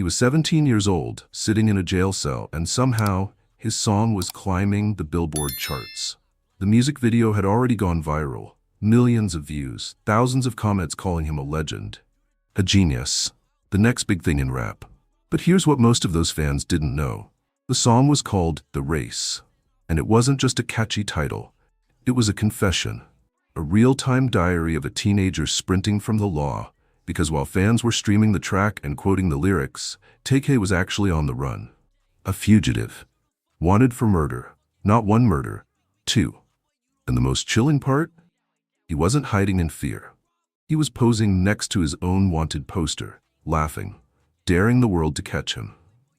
He was 17 years old, sitting in a jail cell, and somehow, his song was climbing the Billboard charts. The music video had already gone viral. Millions of views, thousands of comments calling him a legend. A genius. The next big thing in rap. But here's what most of those fans didn't know. The song was called The Race. And it wasn't just a catchy title. It was a confession. A real-time diary of a teenager sprinting from the law. Because while fans were streaming the track and quoting the lyrics, Tay-K was actually on the run. A fugitive. Wanted for murder. Not one murder, two. And the most chilling part? He wasn't hiding in fear. He was posing next to his own wanted poster, laughing, daring the world to catch him.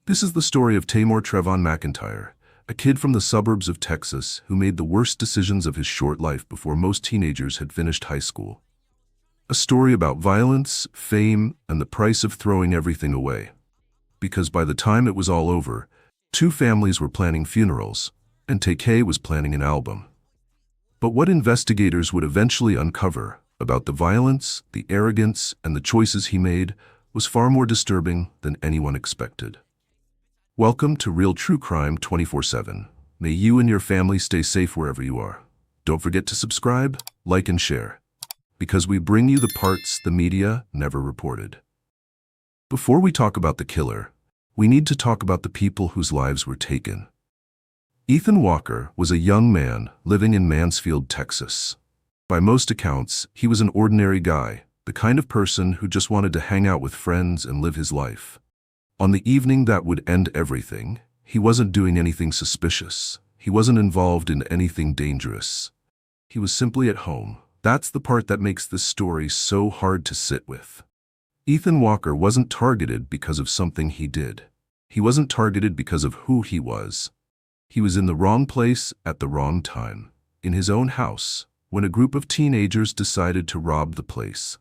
This is the story of Tamor Trevon McIntyre, a kid from the suburbs of Texas who made the worst decisions of his short life before most teenagers had finished high school. A story about violence, fame, and the price of throwing everything away. Because by the time it was all over, two families were planning funerals, and Tay-K was planning an album. But what investigators would eventually uncover about the violence, the arrogance, and the choices he made was far more disturbing than anyone expected. Welcome to Real True Crime 24/7. May you and your family stay safe wherever you are. Don't forget to subscribe, like, and share, because we bring you the parts the media never reported. Before we talk about the killer, we need to talk about the people whose lives were taken. Ethan Walker was a young man living in Mansfield, Texas. By most accounts, he was an ordinary guy, the kind of person who just wanted to hang out with friends and live his life. On the evening that would end everything, he wasn't doing anything suspicious. He wasn't involved in anything dangerous. He was simply at home. That's the part that makes this story so hard to sit with. Ethan Walker wasn't targeted because of something he did. He wasn't targeted because of who he was. He was in the wrong place at the wrong time, in his own house, when a group of teenagers decided to rob the place.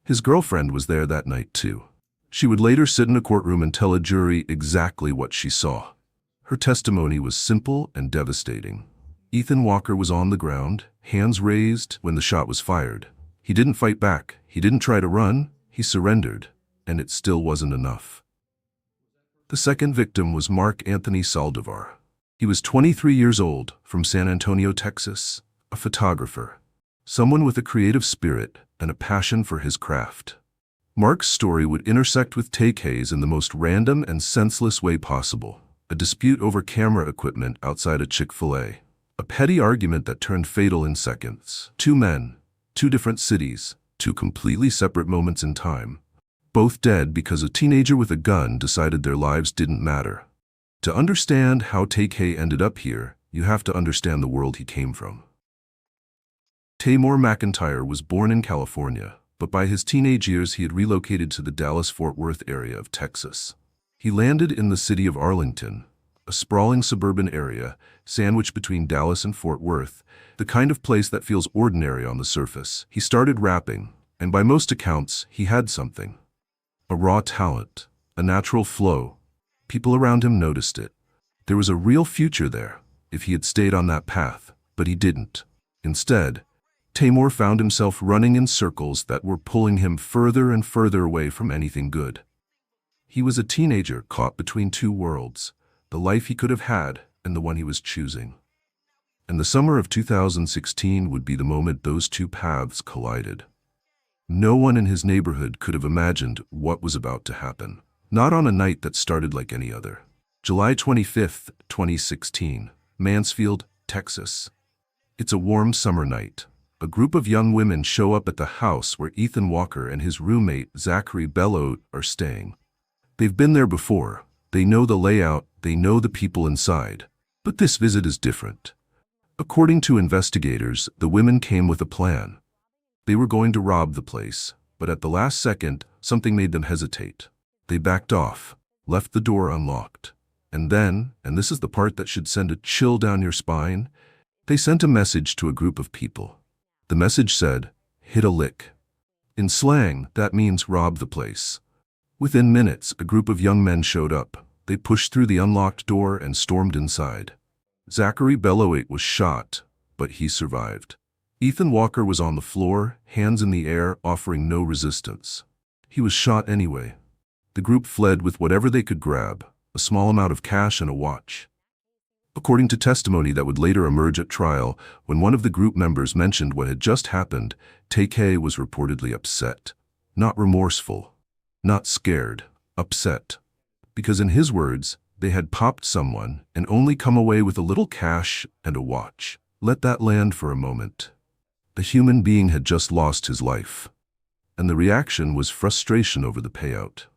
His girlfriend was there that night too. She would later sit in a courtroom and tell a jury exactly what she saw. Her testimony was simple and devastating. Ethan Walker was on the ground, hands raised, when the shot was fired. He didn't fight back. He didn't try to run. He surrendered, and it still wasn't enough. The second victim was Mark Anthony Saldivar. He was 23 years old, from San Antonio, Texas, a photographer, someone with a creative spirit and a passion for his craft. Mark's story would intersect with Tay-K's in the most random and senseless way possible. A dispute over camera equipment outside a Chick-fil-A. A petty argument that turned fatal in seconds. Two men, two different cities, two completely separate moments in time. Both dead because a teenager with a gun decided their lives didn't matter. To understand how Tay-K ended up here, you have to understand the world he came from. Tamor McIntyre was born in California, but by his teenage years he had relocated to the Dallas-Fort Worth area of Texas. He landed in the city of Arlington, a sprawling suburban area sandwiched between Dallas and Fort Worth, the kind of place that feels ordinary on the surface. He started rapping, and by most accounts, he had something. A raw talent, a natural flow. People around him noticed it. There was a real future there, if he had stayed on that path, but he didn't. Instead, Tamor found himself running in circles that were pulling him further and further away from anything good. He was a teenager caught between two worlds, the life he could have had and the one he was choosing. And the summer of 2016 would be the moment those two paths collided. No one in his neighborhood could have imagined what was about to happen. Not on a night that started like any other. July 25th, 2016, Mansfield, Texas. It's a warm summer night. A group of young women show up at the house where Ethan Walker and his roommate, Zachary Bello, are staying. They've been there before. They know the layout, they know the people inside. But this visit is different. According to investigators, the women came with a plan. They were going to rob the place, but at the last second, something made them hesitate. They backed off, left the door unlocked. And then, and this is the part that should send a chill down your spine, they sent a message to a group of people. The message said, "Hit a lick." In slang, that means rob the place. Within minutes, a group of young men showed up. They pushed through the unlocked door and stormed inside. Zachary Bello was shot, but he survived. Ethan Walker was on the floor, hands in the air, offering no resistance. He was shot anyway. The group fled with whatever they could grab, a small amount of cash and a watch. According to testimony that would later emerge at trial, when one of the group members mentioned what had just happened, Tay-K was reportedly upset. Not remorseful, not scared, upset. Because in his words, they had popped someone and only come away with a little cash and a watch. Let that land for a moment. A human being had just lost his life. And the reaction was frustration over the payout.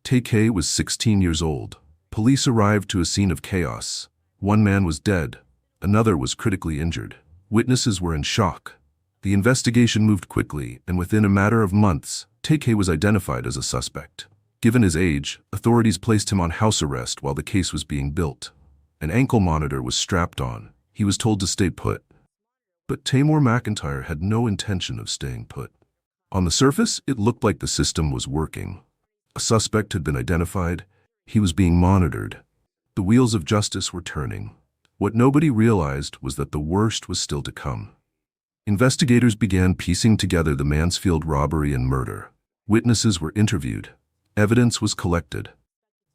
Tay-K was 16 years old. Police arrived to a scene of chaos. One man was dead. Another was critically injured. Witnesses were in shock. The investigation moved quickly, and within a matter of months, Tay-K was identified as a suspect. Given his age, authorities placed him on house arrest while the case was being built. An ankle monitor was strapped on. He was told to stay put. But Tamor McIntyre had no intention of staying put. On the surface, it looked like the system was working. A suspect had been identified. He was being monitored. The wheels of justice were turning. What nobody realized was that the worst was still to come. Investigators began piecing together the Mansfield robbery and murder. Witnesses were interviewed. Evidence was collected.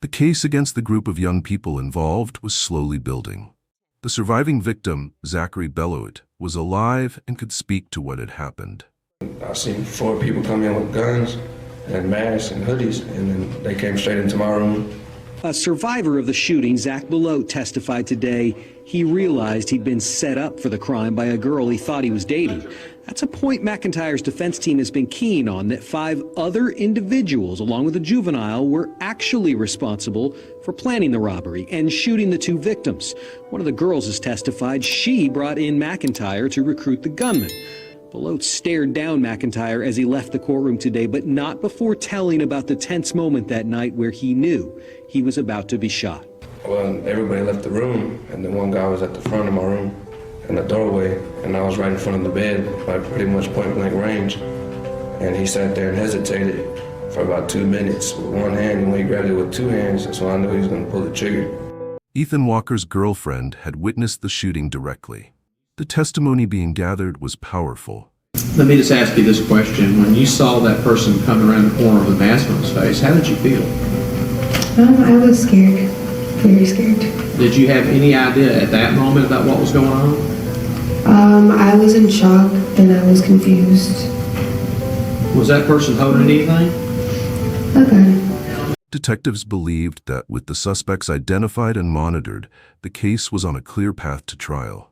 The case against the group of young people involved was slowly building. The surviving victim, Zachary Bellowit, was alive and could speak to what had happened. I seen 4 people come in with guns and masks and hoodies, and then they came straight into my room. A survivor of the shooting, Zach Bellowit, testified today he realized he'd been set up for the crime by a girl he thought he was dating. That's a point McIntyre's defense team has been keen on, that 5 other individuals, along with a juvenile, were actually responsible for planning the robbery and shooting the 2 victims. One of the girls has testified she brought in McIntyre to recruit the gunman. Bellowit stared down McIntyre as he left the courtroom today, but not before telling about the tense moment that night where he knew he was about to be shot. Well, everybody left the room, and then one guy was at the front of my room in the doorway, and I was right in front of the bed, like pretty much point blank range. And he sat there and hesitated for about 2 minutes with one hand, and when he grabbed it with 2 hands, that's when I knew he was going to pull the trigger. Ethan Walker's girlfriend had witnessed the shooting directly. The testimony being gathered was powerful. Let me just ask you this question. When you saw that person come around the corner with a mask on his face, how did you feel? I was scared, very scared. Did you have any idea at that moment about what was going on? I was in shock and I was confused. Was that person holding anything? Okay. Detectives believed that with the suspects identified and monitored, the case was on a clear path to trial.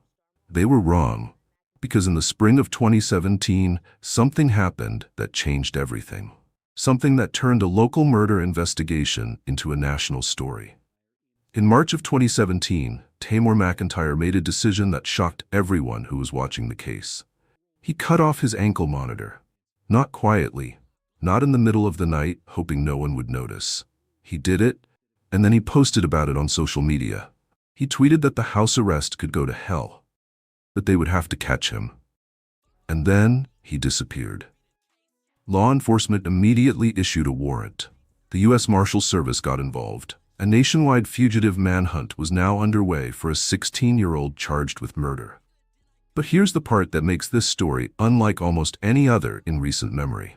They were wrong, because in the spring of 2017, something happened that changed everything. Something that turned a local murder investigation into a national story. In March of 2017, Tamor McIntyre made a decision that shocked everyone who was watching the case. He cut off his ankle monitor. Not quietly, not in the middle of the night, hoping no one would notice. He did it, and then he posted about it on social media. He tweeted that the house arrest could go to hell, that they would have to catch him. And then he disappeared. Law enforcement immediately issued a warrant. The U.S. Marshal Service got involved. A nationwide fugitive manhunt was now underway for a 16-year-old charged with murder. But here's the part that makes this story unlike almost any other in recent memory.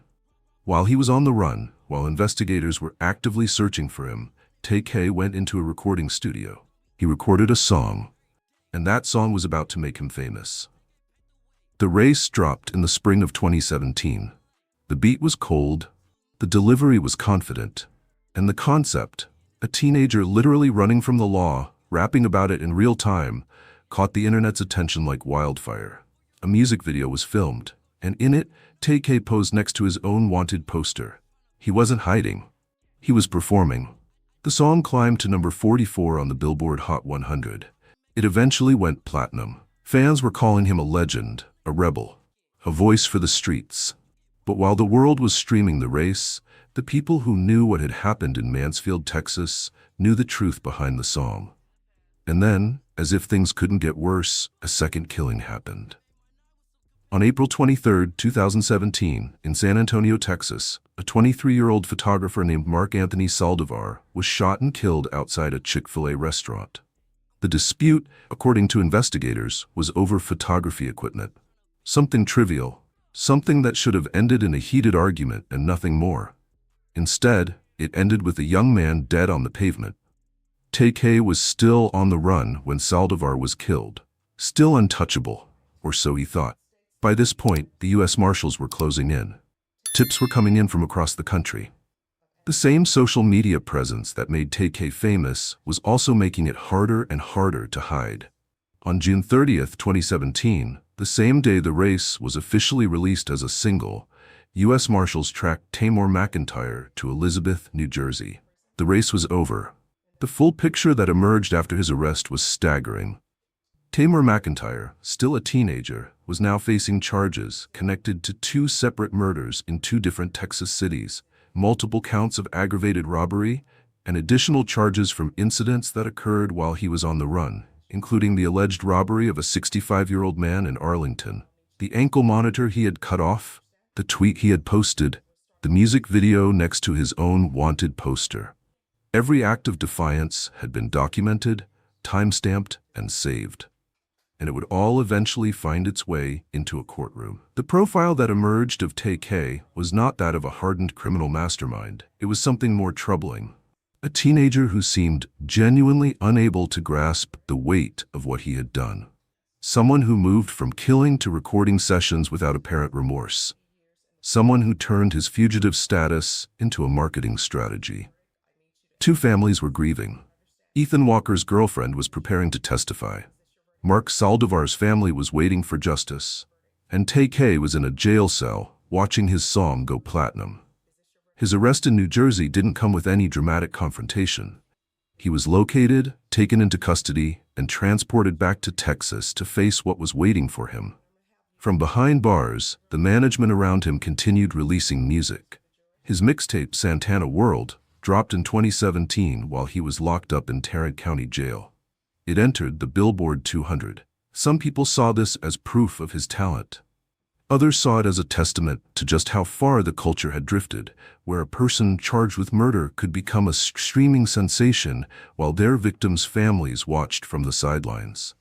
While he was on the run, while investigators were actively searching for him, Tay-K went into a recording studio. He recorded a song, and that song was about to make him famous. The Race dropped in the spring of 2017. The beat was cold, the delivery was confident, and the concept, a teenager literally running from the law, rapping about it in real time, caught the internet's attention like wildfire. A music video was filmed, and in it, Tay-K posed next to his own wanted poster. He wasn't hiding. He was performing. The song climbed to number 44 on the Billboard Hot 100. It eventually went platinum. Fans were calling him a legend, a rebel, a voice for the streets. But while the world was streaming The Race, the people who knew what had happened in Mansfield, Texas, knew the truth behind the song. And then, as if things couldn't get worse, a second killing happened. On April 23, 2017, in San Antonio, Texas, a 23-year-old photographer named Mark Anthony Saldivar was shot and killed outside a Chick-fil-A restaurant. The dispute, according to investigators, was over photography equipment. Something trivial, something that should have ended in a heated argument and nothing more. Instead, It ended with a young man dead on the pavement. Tay-K was still on the run when Saldivar was killed. Still untouchable, or so he thought. By this point, the U.S. Marshals were closing in. Tips were coming in from across the country. The same social media presence that made Tay-K famous was also making it harder and harder to hide. On June 30th, 2017, the same day the race was officially released as a single, U.S. Marshals tracked Tamar McIntyre to Elizabeth, New Jersey. The race was over. The full picture that emerged after his arrest was staggering. Tamar McIntyre, still a teenager, was now facing charges connected to 2 separate murders in 2 different Texas cities, multiple counts of aggravated robbery, and additional charges from incidents that occurred while he was on the run, including the alleged robbery of a 65-year-old man in Arlington, the ankle monitor he had cut off, the tweet he had posted, the music video next to his own wanted poster. Every act of defiance had been documented, time-stamped, and saved. And it would all eventually find its way into a courtroom. The profile that emerged of Tay-K was not that of a hardened criminal mastermind. It was something more troubling. A teenager who seemed genuinely unable to grasp the weight of what he had done. Someone who moved from killing to recording sessions without apparent remorse. Someone who turned his fugitive status into a marketing strategy. 2 families were grieving. Ethan Walker's girlfriend was preparing to testify. Mark Saldivar's family was waiting for justice, and Tay-K was in a jail cell watching his song go platinum. His arrest in New Jersey didn't come with any dramatic confrontation. He was located, taken into custody, and transported back to Texas to face what was waiting for him. From behind bars, the management around him continued releasing music. His mixtape Santana World dropped in 2017 while he was locked up in Tarrant County Jail. It entered the Billboard 200. Some people saw this as proof of his talent. Others saw it as a testament to just how far the culture had drifted, where a person charged with murder could become a streaming sensation while their victims' families watched from the sidelines.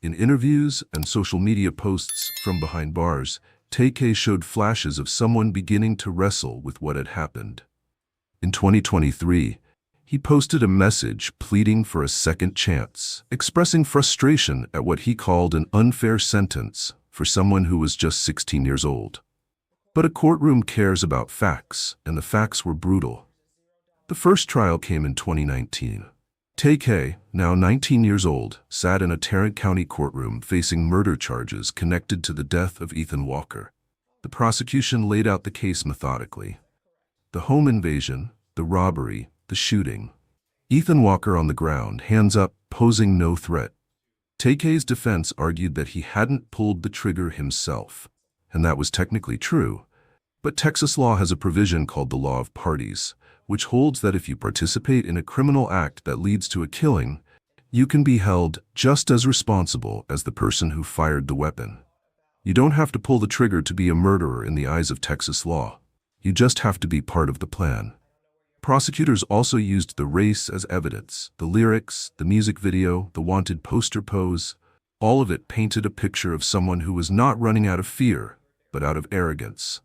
In interviews and social media posts from behind bars, Tay-K showed flashes of someone beginning to wrestle with what had happened. In 2023, he posted a message pleading for a second chance, expressing frustration at what he called an unfair sentence for someone who was just 16 years old. But a courtroom cares about facts, and the facts were brutal. The first trial came in 2019. Tay-K, now 19 years old, sat in a Tarrant County courtroom facing murder charges connected to the death of Ethan Walker. The prosecution laid out the case methodically. The home invasion, the robbery, the shooting. Ethan Walker on the ground, hands up, posing no threat. Tay-K's defense argued that he hadn't pulled the trigger himself, and that was technically true. But Texas law has a provision called the law of parties, which holds that if you participate in a criminal act that leads to a killing, you can be held just as responsible as the person who fired the weapon. You don't have to pull the trigger to be a murderer in the eyes of Texas law. You just have to be part of the plan. Prosecutors also used the race as evidence. The lyrics, the music video, the wanted poster pose, all of it painted a picture of someone who was not running out of fear, but out of arrogance.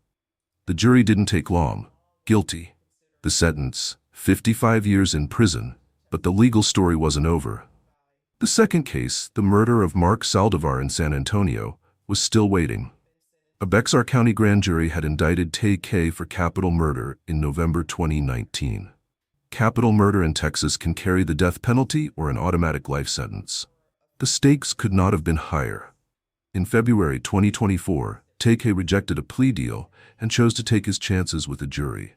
The jury didn't take long. Guilty. The sentence, 55 years in prison, but the legal story wasn't over. The second case, the murder of Mark Saldivar in San Antonio, was still waiting. A Bexar County grand jury had indicted Tay-K for capital murder in November 2019. Capital murder in Texas can carry the death penalty or an automatic life sentence. The stakes could not have been higher. In February 2024, Tay-K rejected a plea deal and chose to take his chances with a jury.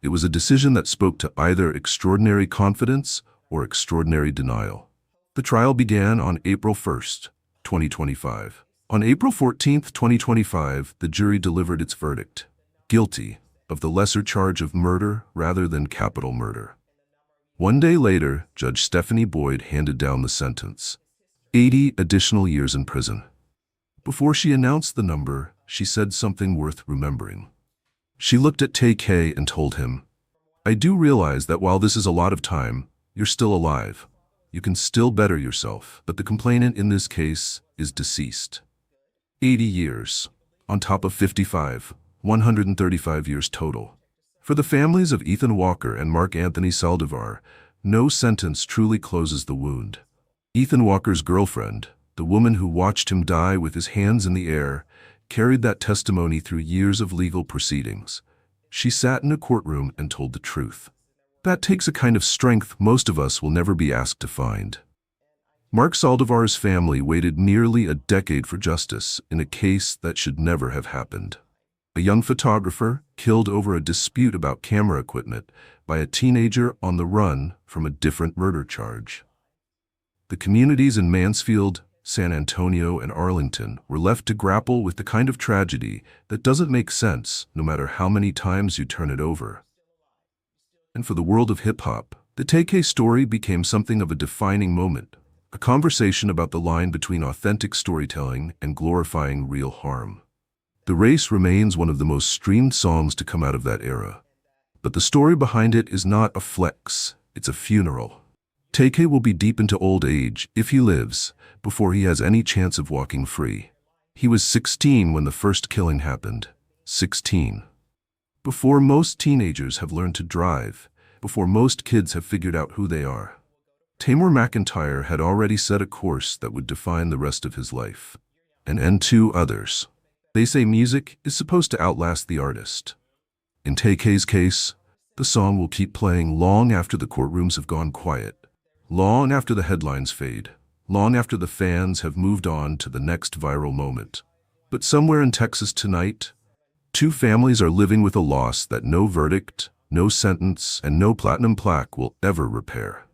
It was a decision that spoke to either extraordinary confidence or extraordinary denial. The trial began on April 1st, 2025. On April 14, 2025, the jury delivered its verdict, guilty of the lesser charge of murder rather than capital murder. One day later, Judge Stephanie Boyd handed down the sentence, 80 additional years in prison. Before she announced the number, she said something worth remembering. She looked at Tay-K and told him, "I do realize that while this is a lot of time, you're still alive. You can still better yourself, but the complainant in this case is deceased." 80 years, on top of 55, 135 years total. For the families of Ethan Walker and Mark Anthony Saldivar, no sentence truly closes the wound. Ethan Walker's girlfriend, the woman who watched him die with his hands in the air, carried that testimony through years of legal proceedings. She sat in a courtroom and told the truth. That takes a kind of strength most of us will never be asked to find. Mark Saldivar's family waited nearly a decade for justice in a case that should never have happened. A young photographer killed over a dispute about camera equipment by a teenager on the run from a different murder charge. The communities in Mansfield, San Antonio, and Arlington were left to grapple with the kind of tragedy that doesn't make sense no matter how many times you turn it over. And for the world of hip-hop, the Tay-K story became something of a defining moment, a conversation about the line between authentic storytelling and glorifying real harm. The Race remains one of the most streamed songs to come out of that era. But the story behind it is not a flex, it's a funeral. Tay-K will be deep into old age, if he lives, before he has any chance of walking free. He was 16 when the first killing happened. 16. Before most teenagers have learned to drive, before most kids have figured out who they are. Tamor McIntyre had already set a course that would define the rest of his life. And two others. They say music is supposed to outlast the artist. In Tay-K's case, the song will keep playing long after the courtrooms have gone quiet, long after the headlines fade, long after the fans have moved on to the next viral moment. But somewhere in Texas tonight, two families are living with a loss that no verdict, no sentence, and no platinum plaque will ever repair.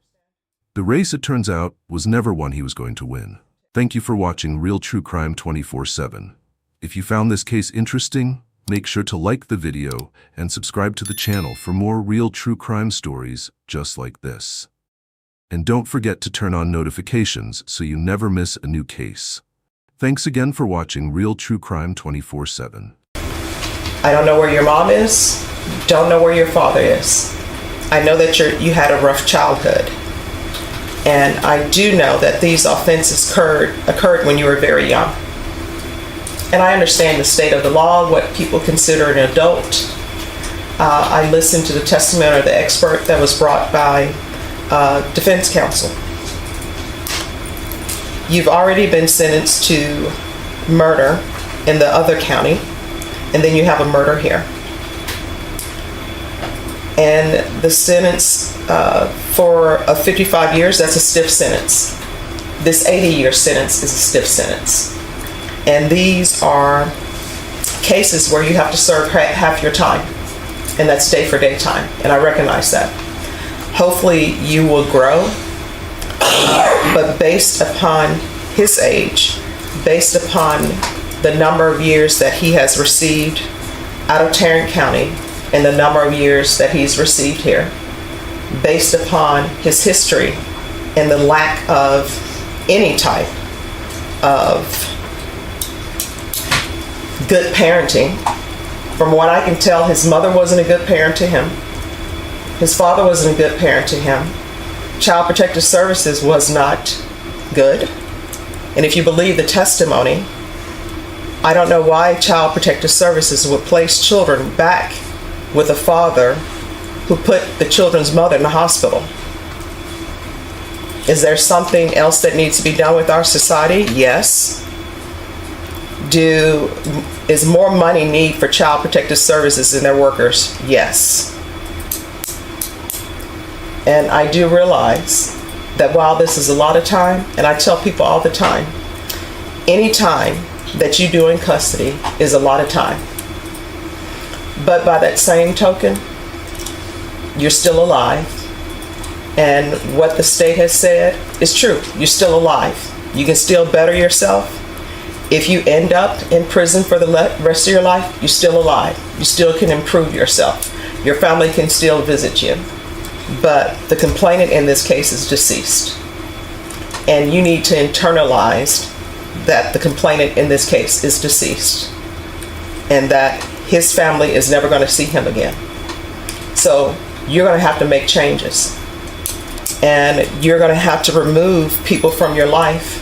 The Race, it turns out, was never one he was going to win. Thank you for watching Real True Crime 24/7. If you found this case interesting, make sure to like the video and subscribe to the channel for more real true crime stories just like this. And don't forget to turn on notifications so you never miss a new case. Thanks again for watching Real True Crime 24/7. I don't know where your mom is, don't know where your father is. I know that you had a rough childhood. And I do know that these offenses occurred when you were very young. And I understand the state of the law, what people consider an adult. I listened to the testimony of the expert that was brought by defense counsel. You've already been sentenced to murder in the other county, and then you have a murder here. And the sentence for 55 years, that's a stiff sentence. This 80-year sentence is a stiff sentence. And these are cases where you have to serve half your time, and that's day for day time, and I recognize that. Hopefully you will grow, but based upon his age, based upon the number of years that he has received out of Tarrant County and the number of years that he's received here, based upon his history and the lack of any type of good parenting. From what I can tell, his mother wasn't a good parent to him. His father wasn't a good parent to him. Child Protective Services was not good. And if you believe the testimony, I don't know why Child Protective Services would place children back with a father who put the children's mother in the hospital. Is there something else that needs to be done with our society? Yes. Is more money need for Child Protective Services and their workers? Yes. And I do realize that while this is a lot of time, and I tell people all the time, any time that you do in custody is a lot of time. But by that same token, you're still alive. And what the state has said is true. You're still alive. You can still better yourself. If you end up in prison for the rest of your life, you're still alive. You still can improve yourself. Your family can still visit you. But the complainant in this case is deceased. And you need to internalize that the complainant in this case is deceased. And that his family is never going to see him again. So you're going to have to make changes. And you're going to have to remove people from your life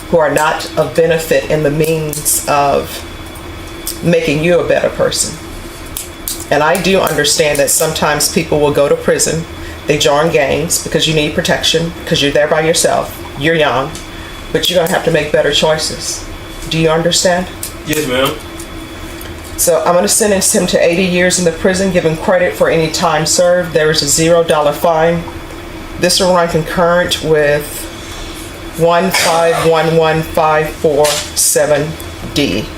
who are not of benefit in the means of making you a better person. And I do understand that sometimes people will go to prison, they join gangs because you need protection, because you're there by yourself, you're young, but you're gonna have to make better choices. Do you understand? Yes, ma'am. So I'm gonna sentence him to 80 years in the prison, give him credit for any time served. There is a $0 fine. This will run concurrent with 1511547D.